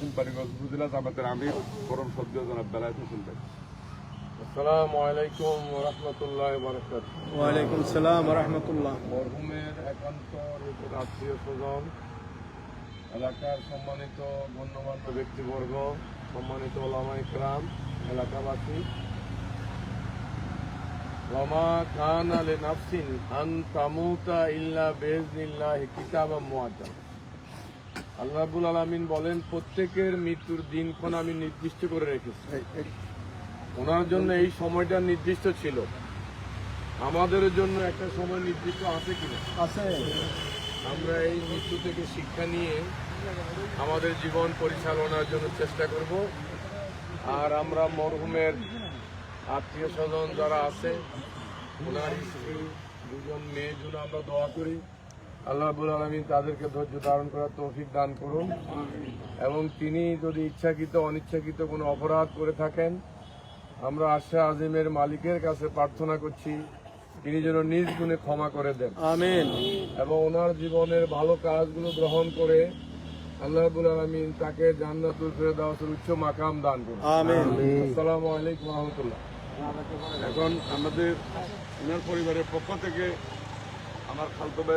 কোম্পানিগঞ্জ উপজেলা জামাতের আমির পরম সদ্য জনাব বেলায়েত হোসেন ভাই। আসসালামু আলাইকুম ওয়া রাহমাতুল্লাহি ওয়া বারাকাতুহু। ওয়ালাইকুম সালাম ওয়া রাহমাতুল্লাহ। মরহুমের একান্ত নিকট আত্মীয় স্বজন, এলাকার সম্মানিত গণ্যমান্য ব্যক্তিবর্গ, সম্মানিত ওলামা ইকরাম, এলাকাবাসী, ওয়ামা কানা লিনাফসিন আন তামুতা ইল্লা বিইজনিল্লাহি কিতাবাম মুআজ্জাল। আল্লাহ রাব্বুল আলামিন বলেন, প্রত্যেকের মৃত্যুর দিনক্ষণ আমি নির্দিষ্ট করে রেখেছি। ওনার জন্য এই সময়টা নির্দিষ্ট ছিল, আমাদের জন্য একটা সময় নির্দিষ্ট আছে কিনা? আছে। আমরা এই মৃত্যু থেকে শিক্ষা নিয়ে আমাদের জীবন পরিচালনার জন্য চেষ্টা করব। আর আমরা মরহুমের আত্মীয় স্বজন যারা আছে, ওনার স্ত্রী, দুজন মেয়ের জন্য আমরা দোয়া করি। আল্লাহ রাব্বুল আলামিন তাদেরকে ধৈর্য ধারণ করার তৌফিক দান করুন, এবং তিনি যদি ইচ্ছাকৃত অনিচ্ছাকৃত কোনো অপরাধ করে থাকেন, আমরা আশা আজিমের মালিকের কাছে প্রার্থনা করছি তিনি যেন নিজ গুণে ক্ষমা করে দেন। আমিন। এবং ওনার জীবনের ভালো কাজগুলো গ্রহণ করে আল্লাহ রাব্বুল আলামিন তাকে জান্নাতুল ফেরদাউসের উচ্চ মাকাম দান করুন। আমিন। আসসালামু আলাইকুম ওয়া রাহমাতুল্লাহ। এখন আমাদের ওনার পরিবারের পক্ষ থেকে আমার খালতো ভাই